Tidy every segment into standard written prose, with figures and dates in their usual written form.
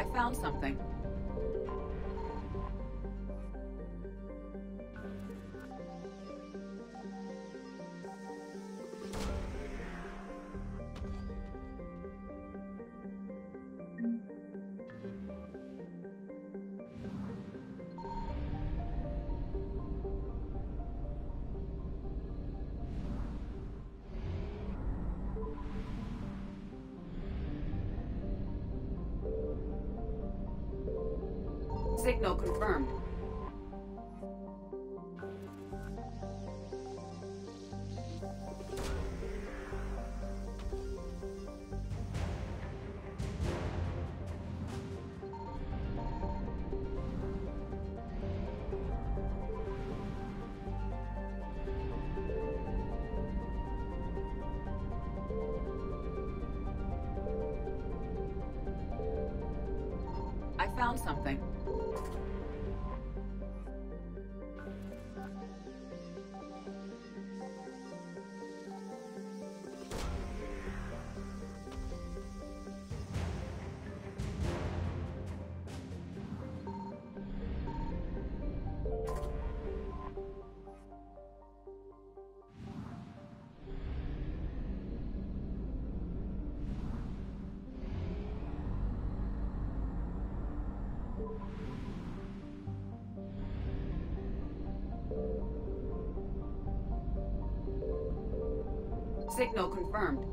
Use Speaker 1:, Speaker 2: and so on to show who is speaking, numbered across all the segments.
Speaker 1: I found something. Signal confirmed. I found something. Signal confirmed.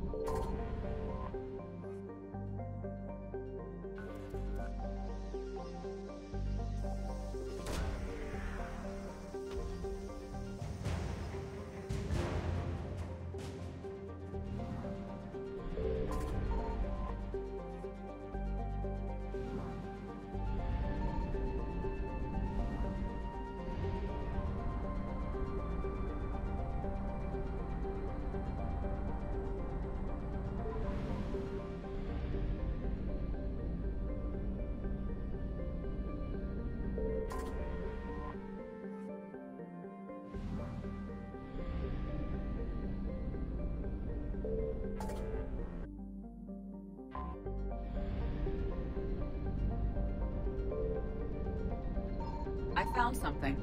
Speaker 1: I found something.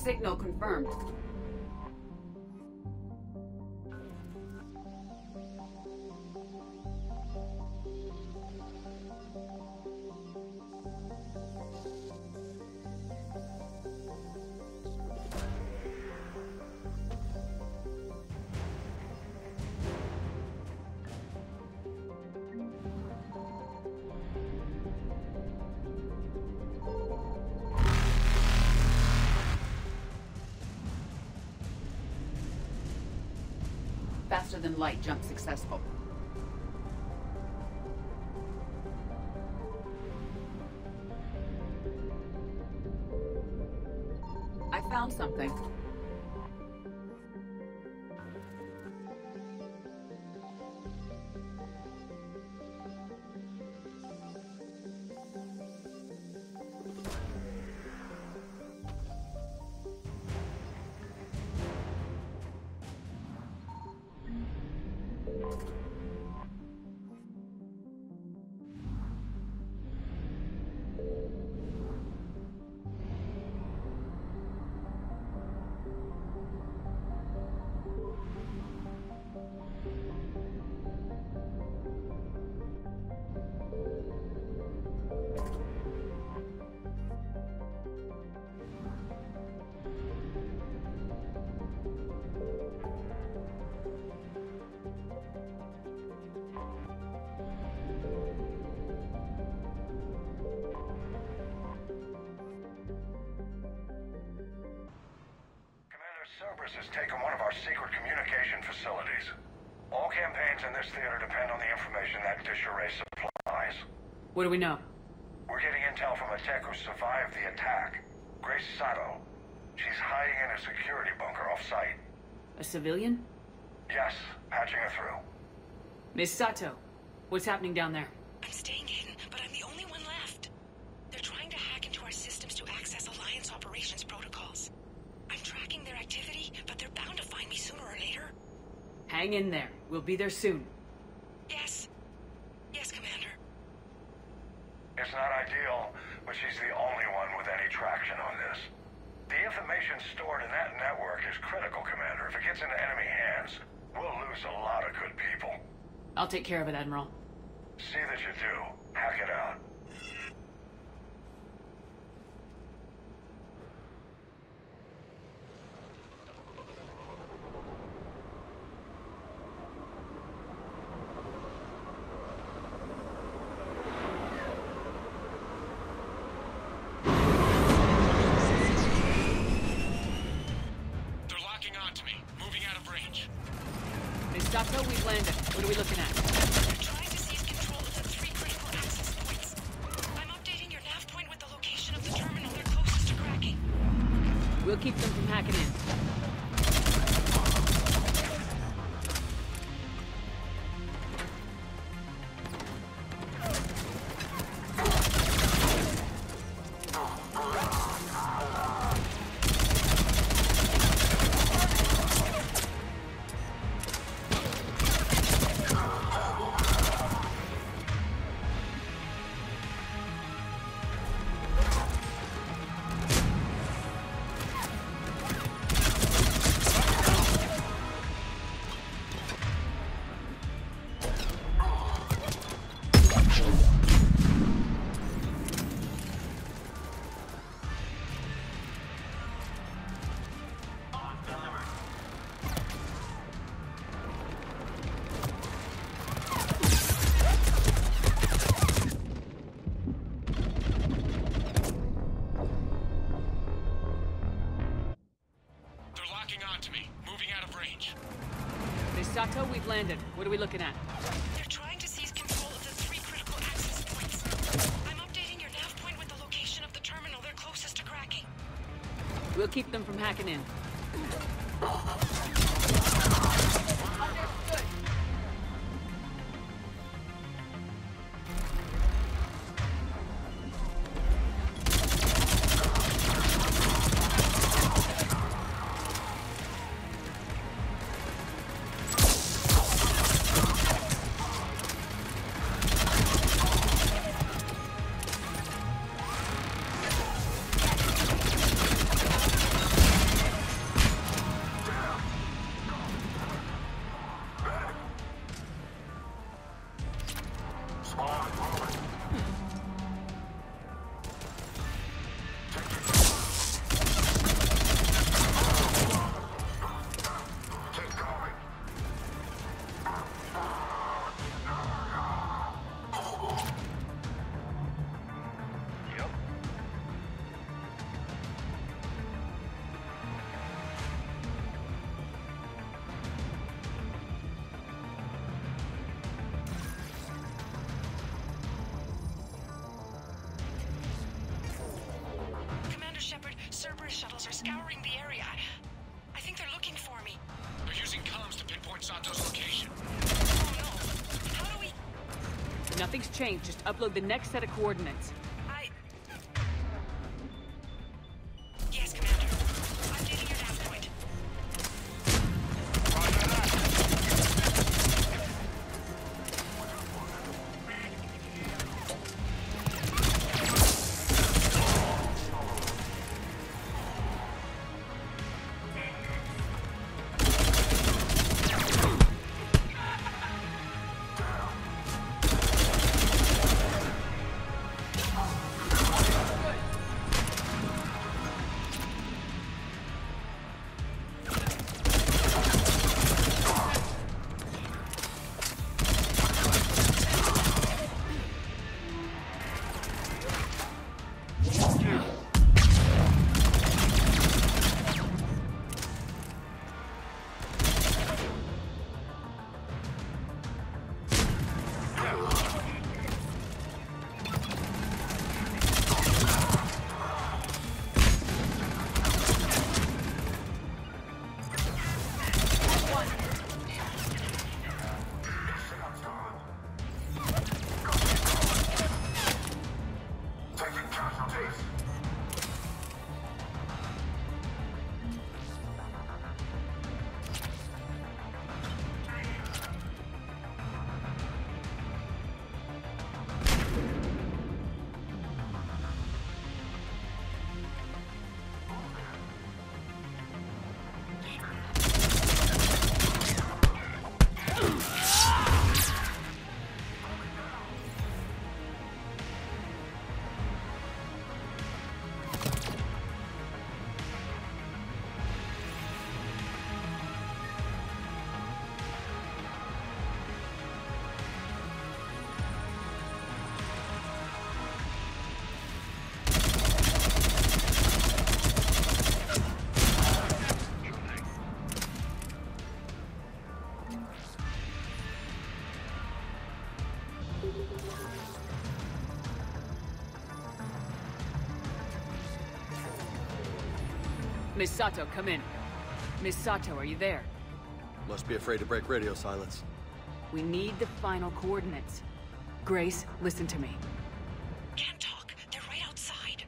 Speaker 1: Signal confirmed. Faster than light jump successful. I found something.
Speaker 2: force has taken one of our secret communication facilities. All campaigns in this theater depend on the information that disarray supplies.
Speaker 1: What do we know?
Speaker 2: We're getting intel from a tech who survived the attack. Grace Sato. She's hiding in a security bunker off-site.
Speaker 1: A civilian?
Speaker 2: Yes, patching her through.
Speaker 1: Miss Sato, what's happening down there?
Speaker 3: I'm staying hidden, but I'm the only one left. They're trying to hack into our systems to access Alliance operations protocols. I'm tracking their activity, but they're bound to find me sooner or later.
Speaker 1: Hang in there. We'll be there soon.
Speaker 3: Yes. Yes, Commander.
Speaker 2: It's not ideal, but she's the only one with any traction on this. The information stored in that network is critical, Commander. If it gets into enemy hands, we'll lose a lot of good people.
Speaker 1: I'll take care of it, Admiral.
Speaker 2: See that you do. Hack it out.
Speaker 1: Sato, we've landed. What are we looking at?
Speaker 3: They're trying to seize control of the 3 critical access points. I'm updating your nav point with the location of the terminal they're closest to cracking.
Speaker 1: We'll keep them from hacking in. Sato, we've landed. What are we looking at?
Speaker 3: They're trying to seize control of the 3 critical access points. I'm updating your nav point with the location of the terminal they're closest to cracking.
Speaker 1: We'll keep them from hacking in.
Speaker 3: Cerberus shuttles are scouring the area. I think they're looking for me.
Speaker 4: They're using comms to pinpoint Sato's location.
Speaker 3: Oh no. How do we...
Speaker 1: Nothing's changed. Just upload the next set of coordinates.
Speaker 3: Yes, Commander. Updating your nav point.
Speaker 1: Miss Sato, come in. Miss Sato, are you there?
Speaker 5: Must be afraid to break radio silence.
Speaker 1: We need the final coordinates. Grace, listen to me.
Speaker 3: Can't talk. They're right outside.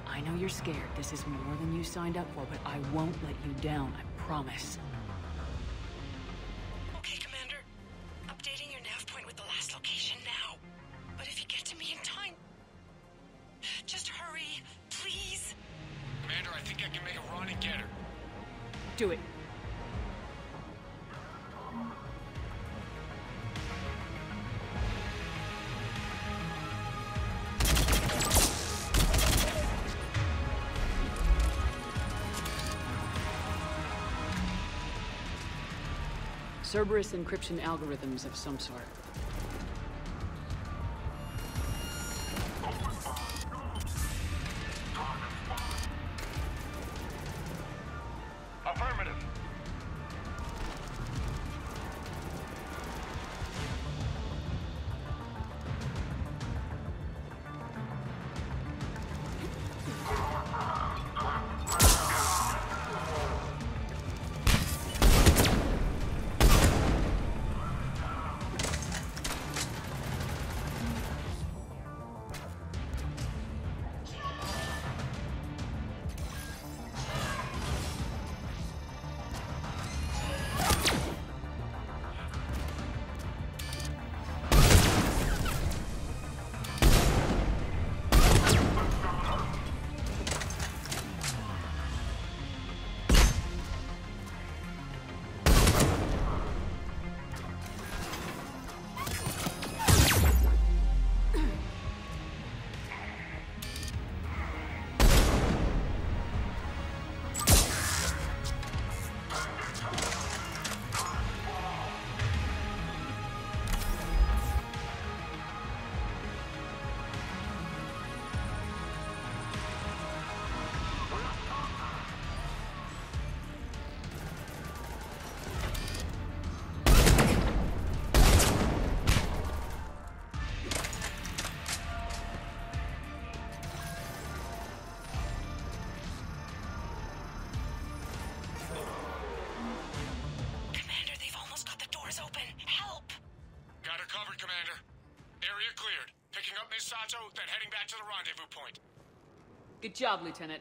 Speaker 1: I know you're scared. This is more than you signed up for, but I won't let you down, I promise.
Speaker 3: Okay, Commander. Updating your nav point with the last location now. But if you get to me in time... just hurry, please.
Speaker 4: Commander, I think I can make a run and get her.
Speaker 1: Do it. Cerberus encryption algorithms of some sort.
Speaker 2: Affirmative.
Speaker 4: Commander. Area cleared. Picking up Miss Sato, then heading back to the rendezvous point.
Speaker 1: Good job, Lieutenant.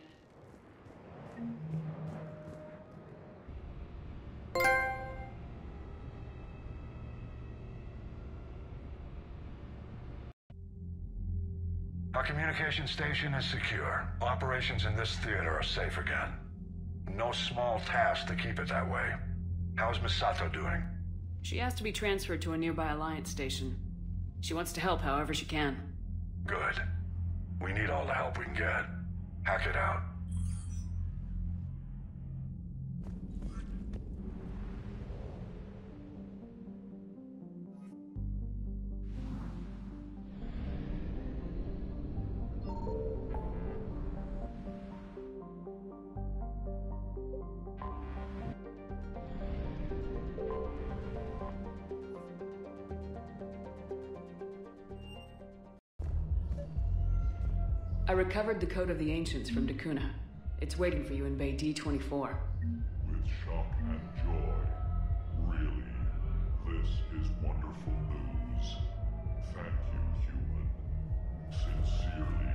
Speaker 2: Our communication station is secure. Operations in this theater are safe again. No small task to keep it that way. How is Miss Sato doing?
Speaker 1: She asked to be transferred to a nearby Alliance station. She wants to help however she can.
Speaker 2: Good. We need all the help we can get. Hack it out.
Speaker 1: I recovered the Code of the Ancients from Dakuna. It's waiting for you in Bay D-24.
Speaker 6: With shock and joy. Really, this is wonderful news. Thank you, human. Sincerely,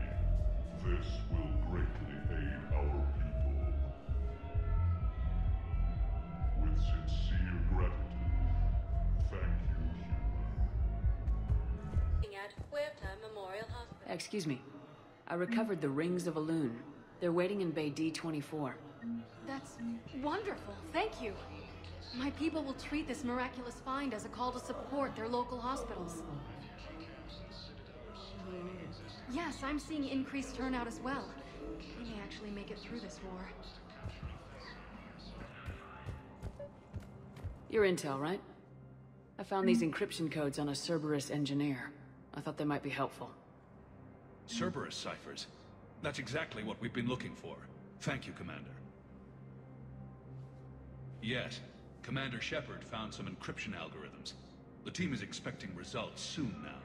Speaker 6: This will greatly aid our people. With sincere gratitude, thank you, human.
Speaker 7: At Huerta Memorial Hospital.
Speaker 1: Excuse me. I recovered the rings of Elune. They're waiting in Bay D24.
Speaker 8: That's wonderful. Thank you. My people will treat this miraculous find as a call to support their local hospitals. Yes, I'm seeing increased turnout as well. We may actually make it through this war.
Speaker 1: Your intel, right? I found these encryption codes on a Cerberus engineer. I thought they might be helpful.
Speaker 9: Cerberus ciphers. That's exactly what we've been looking for. Thank you, Commander. Yes, Commander Shepard found some encryption algorithms. The team is expecting results soon now.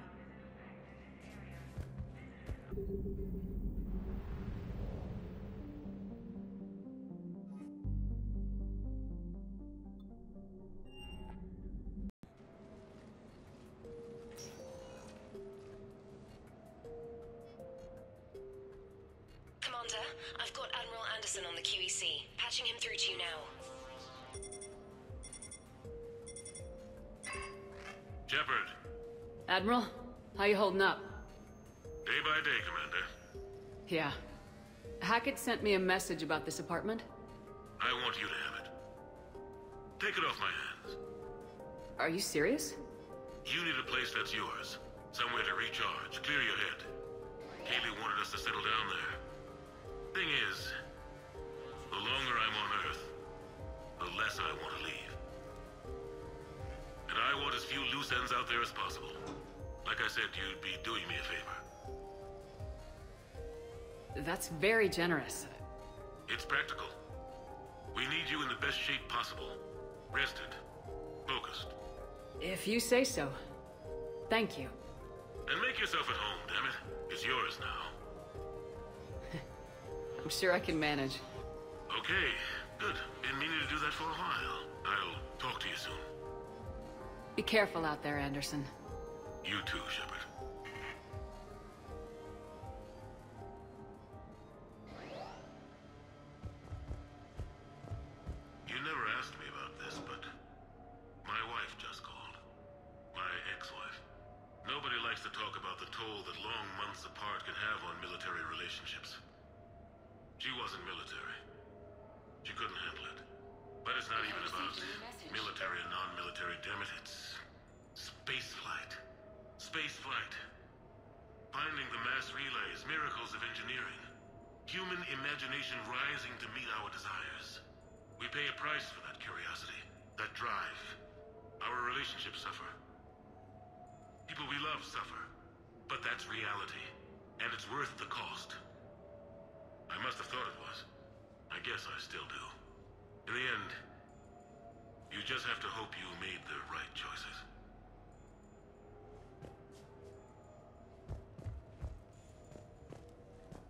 Speaker 3: Commander, I've got Admiral Anderson on the QEC. Patching him through to you now.
Speaker 10: Shepard.
Speaker 1: Admiral, how you holding up?
Speaker 10: Day by day, Commander.
Speaker 1: Yeah. Hackett sent me a message about this apartment.
Speaker 10: I want you to have it. Take it off my hands.
Speaker 1: Are you serious?
Speaker 10: You need a place that's yours. Somewhere to recharge, clear your head. Kaylee wanted us to settle down there. Thing is, the longer I'm on Earth, the less I want to leave. And I want as few loose ends out there as possible. Like I said, you'd be doing me a favor.
Speaker 1: That's very generous.
Speaker 10: It's practical. We need you in the best shape possible. Rested. Focused.
Speaker 1: If you say so. Thank you.
Speaker 10: And make yourself at home, damn it. It's yours now.
Speaker 1: I'm sure I can manage.
Speaker 10: Okay, good. Been meaning to do that for a while. I'll talk to you soon.
Speaker 1: Be careful out there, Anderson.
Speaker 10: You too, Shepard. You never asked me about this, but my wife just called. My ex-wife. Nobody likes to talk about the toll that long months apart can have on military relationships. She wasn't military. She couldn't handle it. But it's not even about military and non-military, damn it. It's space flight. Space flight. Finding the mass relays, miracles of engineering. Human imagination rising to meet our desires. We pay a price for that curiosity, that drive. Our relationships suffer. People we love suffer. But that's reality. And it's worth the cost. I must have thought it was. I guess I still do. In the end, you just have to hope you made the right choices.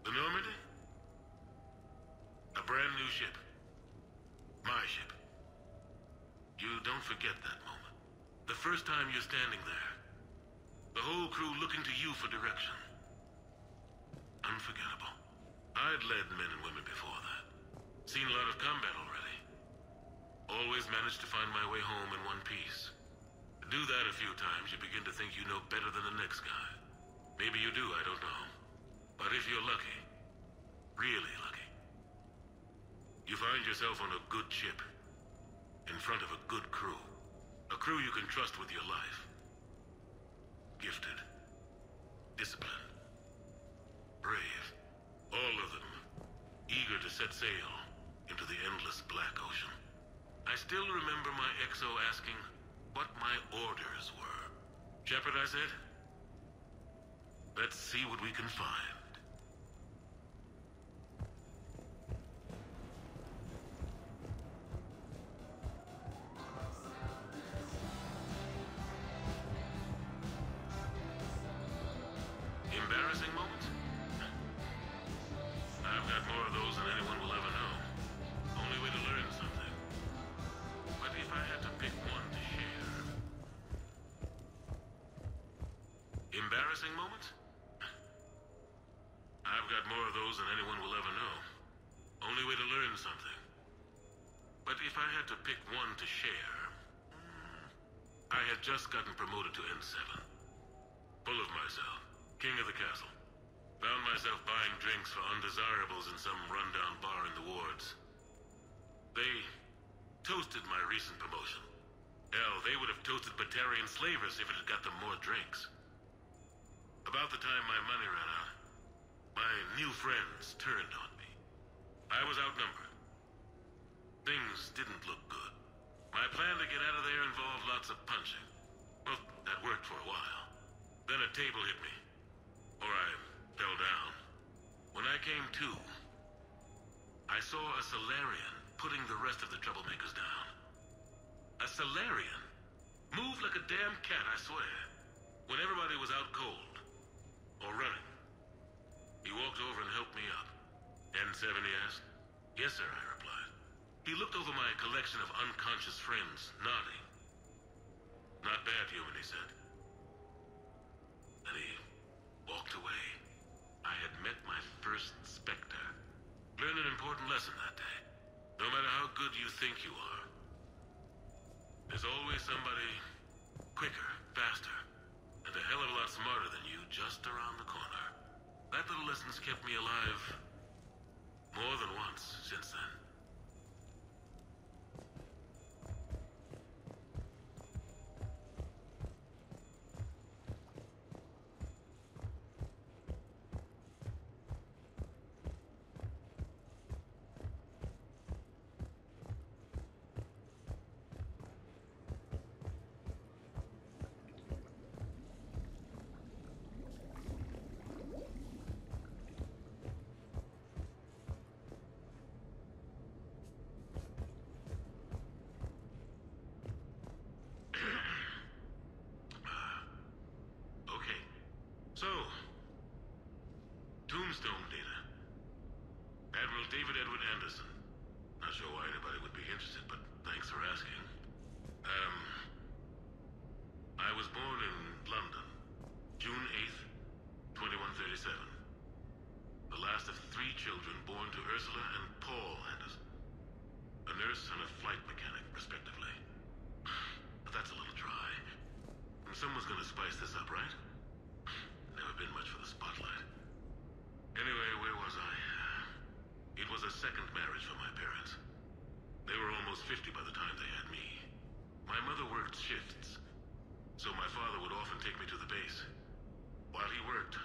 Speaker 10: The Normandy? A brand new ship. My ship. You don't forget that moment. The first time you're standing there. The whole crew looking to you for direction. Unforgettable. I'd led men and women before that. Seen a lot of combat already. Always managed to find my way home in one piece. Do that a few times, you begin to think you know better than the next guy. Maybe you do, I don't know. But if you're lucky, really lucky, you find yourself on a good ship, in front of a good crew. A crew you can trust with your life. Gifted. Disciplined. Brave. All of them. Eager to set sail into the endless black ocean. I still remember my XO asking what my orders were. Shepard, I said. Let's see what we can find. Embarrassing moments? I've got more of those than anyone will ever know. Only way to learn something. But if I had to pick one to share... Embarrassing moments? I've got more of those than anyone will ever know. Only way to learn something. But if I had to pick one to share... I had just gotten promoted to N7. Full of myself. King of the castle. Found myself buying drinks for undesirables in some rundown bar in the wards. They toasted my recent promotion. Hell, they would have toasted Batarian slavers if it had got them more drinks. About the time my money ran out, my new friends turned on me. I was outnumbered. Things didn't look good. My plan to get out of there involved lots of punching. Well, that worked for a while. Then a table hit me. Or I fell down. When I came to, I saw a Solarian putting the rest of the troublemakers down. A Solarian? Moved like a damn cat, I swear. When everybody was out cold. Or running. He walked over and helped me up. N7, he asked. Yes, sir, I replied. He looked over my collection of unconscious friends, nodding. Not bad, human, he said. Then he walked away. I had met my first Spectre. Learned an important lesson that day. No matter how good you think you are, there's always somebody quicker, faster, and a hell of a lot smarter than you just around the corner. That little lesson's kept me alive more than once since then. So, Tombstone data. Admiral David Edward Anderson. Not sure why anybody would be interested, but thanks for asking. I was born in London, June 8th, 2137. The last of 3 children born to Ursula and Paul Anderson. A nurse and a flight mechanic, respectively. But that's a little dry. Someone's gonna spice this up, right? Never been much for the spotlight. Anyway, where was I? It was a second marriage for my parents. They were almost 50 by the time they had me. My mother worked shifts, so my father would often take me to the base. While he worked,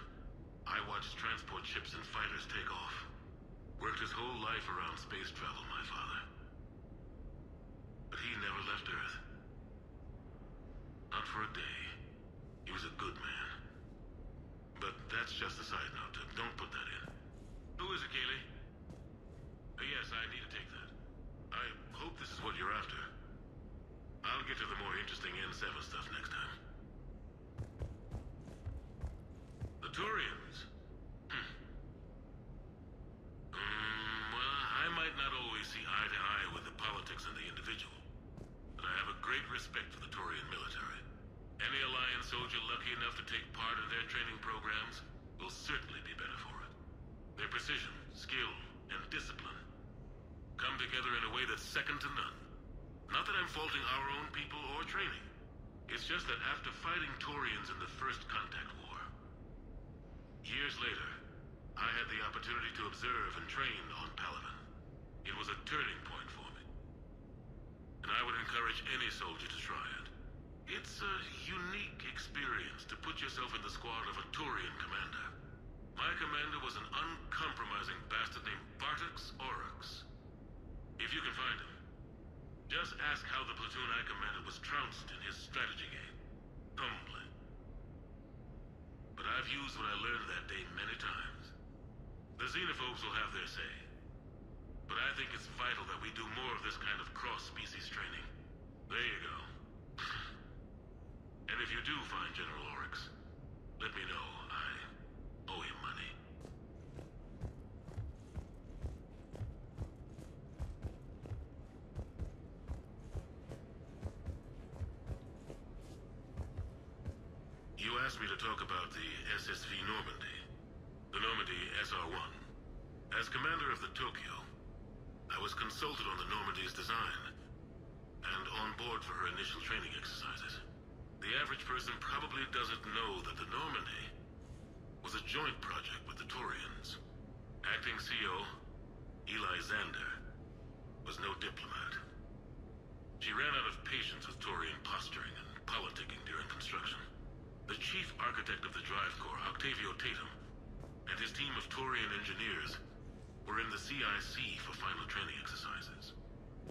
Speaker 10: I watched transport ships and fighters take off. Worked his whole life around space travel, my father. But he never left Earth. Not for a day. He was a good man. But that's just a side note. Don't put that in. Who is it, Kaylee? Yes, I need to take that. I hope this is what you're after. I'll get to the more interesting N7 stuff next time. The Turians? Well, I might not always see eye to eye with the politics and the individual. But I have a great respect for the Turian military. Any Alliance soldier lucky enough to take part in their training programs will certainly be better for it. Their precision, skill, and discipline come together in a way that's second to none. Not that I'm faulting our own people or training. It's just that after fighting Turians in the First Contact War, years later, I had the opportunity to observe and train on Palaven. It was a turning point for me. And I would encourage any soldier to try it. It's a unique experience to put yourself in the squad of a Turian commander. My commander was an uncompromising bastard named Bartix Oryx. If you can find him, just ask how the platoon I commanded was trounced in his strategy game. Humbling. But I've used what I learned that day many times. The xenophobes will have their say. But I think it's vital that we do more of this kind of cross-species training. There you go. And if you do find General Oryx, let me know. I owe him money. You asked me to talk about the SSV Normandy. The Normandy SR-1. As commander of the Tokyo, I was consulted on the Normandy's design, and on board for her initial training exercises. The average person probably doesn't know that the Normandy was a joint project with the Taurians. Acting CO, Eli Xander, was no diplomat. She ran out of patience with Taurian posturing and politicking during construction. The chief architect of the drive core, Octavio Tatum, and his team of Taurian engineers were in the CIC for final training exercises.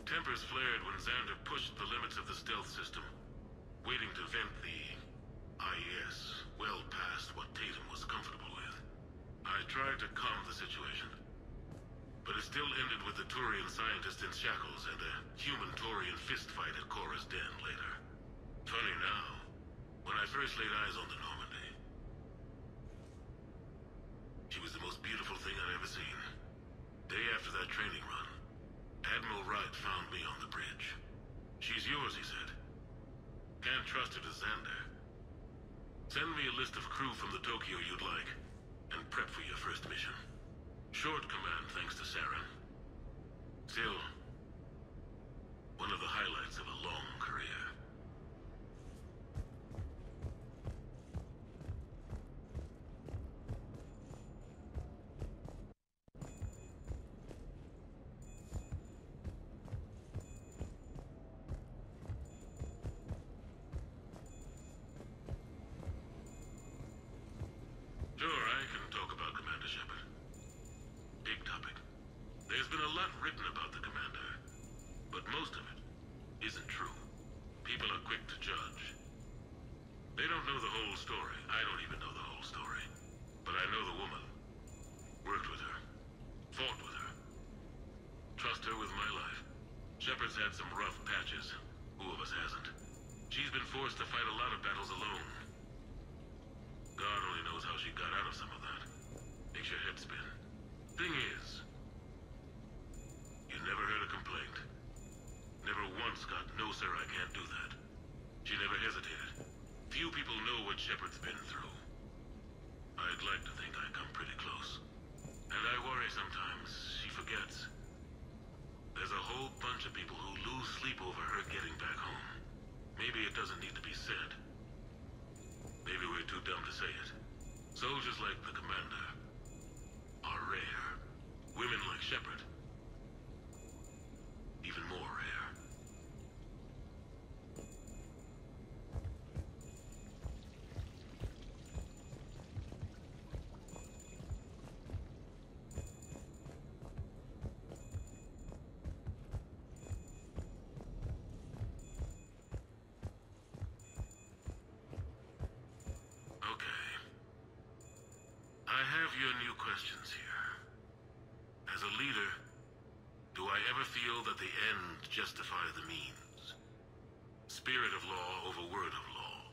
Speaker 10: Tempers flared when Xander pushed the limits of the stealth system, waiting to vent the IES well past what Tatum was comfortable with. I tried to calm the situation, but it still ended with the Taurian scientist in shackles and a human-Taurian fistfight at Korra's den later. Funny now, when I first laid eyes on the Normandy, she was the most beautiful thing I'd ever seen. Day after that training run, Admiral Wright found me on the bridge. She's yours, he said. Can't trust her to Xander. Send me a list of crew from the Tokyo you'd like, and prep for your first mission. Short command thanks to Saren. Still, one of the highlights of a long career. Sure, I can talk about Commander Shepard. Big topic. There's been a lot written about the Commander, but most of it isn't true. People are quick to judge. They don't know the whole story. I don't even know the whole story. But I know the woman. Worked with her. Fought with her. Trust her with my life. Shepard's had some rough patches. Who of us hasn't? She's been forced to fight a lot of battles alone. God only knows how she got out of some of that. Makes your head spin. Thing is, you never heard a complaint. Never once got, "No, sir, I can't do that." She never hesitated. Few people know what Shepard's been through. I'd like to think I come pretty close. And I worry sometimes she forgets. There's a whole bunch of people who lose sleep over her getting back home. Maybe it doesn't need to be said. Maybe we're too dumb to say it. Soldiers like the Commander are rare. Women like Shepard, even more rare. Your new questions here. As a leader, do I ever feel that the end justify the means? Spirit of law over word of law.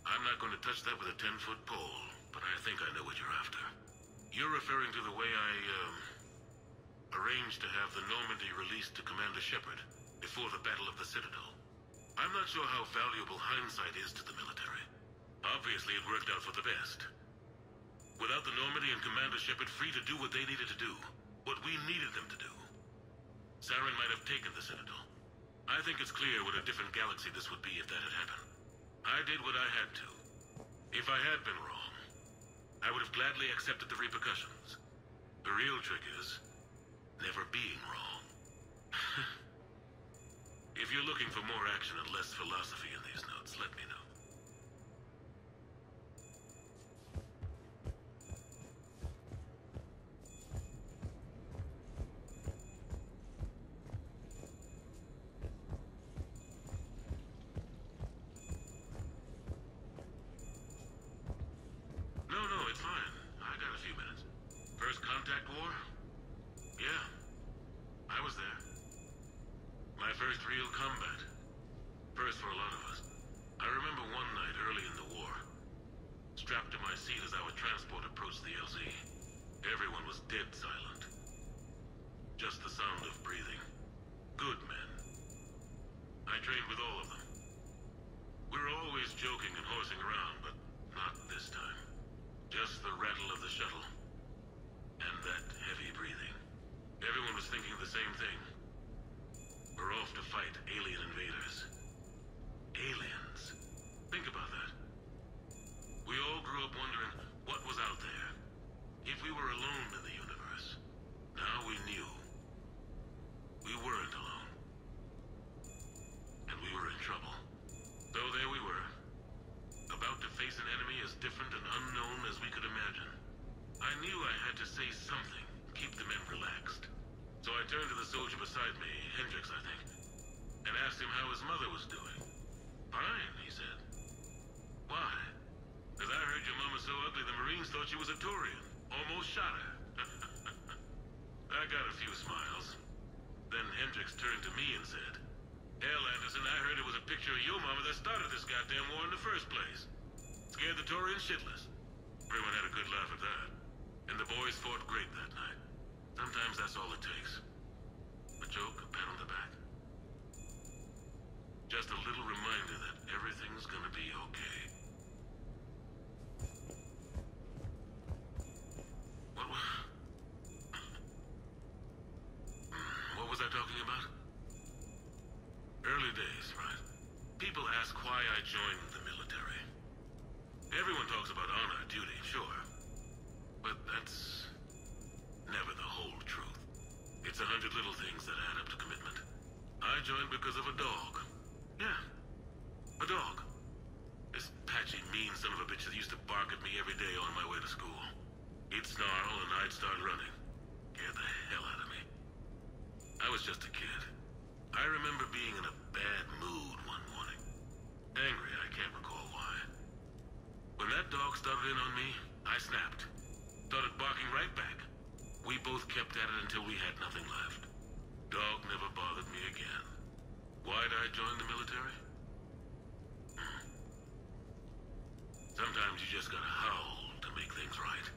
Speaker 10: I'm not going to touch that with a 10-foot pole, but I think I know what you're after. You're referring to the way I, arranged to have the Normandy released to Commander Shepard before the Battle of the Citadel. I'm not sure how valuable hindsight is to the military. Obviously, it worked out for the best. Without the Normandy and Commander Shepard free to do what they needed to do, what we needed them to do, Saren might have taken the Citadel. I think it's clear what a different galaxy this would be if that had happened. I did what I had to. If I had been wrong, I would have gladly accepted the repercussions. The real trick is never being wrong. If you're looking for more action and less philosophy in these notes, let me know. First real combat. First for a lot of us. I remember one night early in the war, strapped to my seat as our transport approached the LZ. Everyone was dead silent. Just the sound of breathing. Good men. I trained with all of them. We were always joking and horsing around, but not this time. Just the rattle of the shuttle. And that heavy breathing. thinking the same thing. We're off to fight alien invaders. Aliens. Think about that. We all grew up wondering what was out there. If we were alone in the universe. Now we knew. We weren't alone. And we were in trouble. So there we were. About to face an enemy as different and unknown as we could imagine. I knew I had to say something, keep the men relaxed. So I turned to the soldier beside me, Hendricks, I think, and asked him how his mother was doing. Fine, he said. Why? Because I heard your mom was so ugly the Marines thought she was a Turian. Almost shot her. I got a few smiles. Then Hendricks turned to me and said, "Hell, Anderson, I heard it was a picture of your mama that started this goddamn war in the first place. Scared the Turians shitless." Everyone had a good laugh at that. And the boys fought great that night. Sometimes that's all it takes. A joke, a pat on the back. Just a little reminder that everything's gonna be okay. What was I talking about? Early days, right? People ask why I joined the military. Everyone talks about honor, duty, sure. But that's never the whole truth. It's 100 little things that add up to commitment. I joined because of a dog. Yeah, a dog. This patchy, mean son of a bitch that used to bark at me every day on my way to school. He'd snarl and I'd start running. Scared the hell out of me. I was just a kid. I remember being in a bad mood one morning. Angry, I can't recall why. When that dog started in on me, I snapped. Started barking right back. We both kept at it until we had nothing left. Dog never bothered me again. Why'd I join the military? Sometimes you just gotta howl to make things right.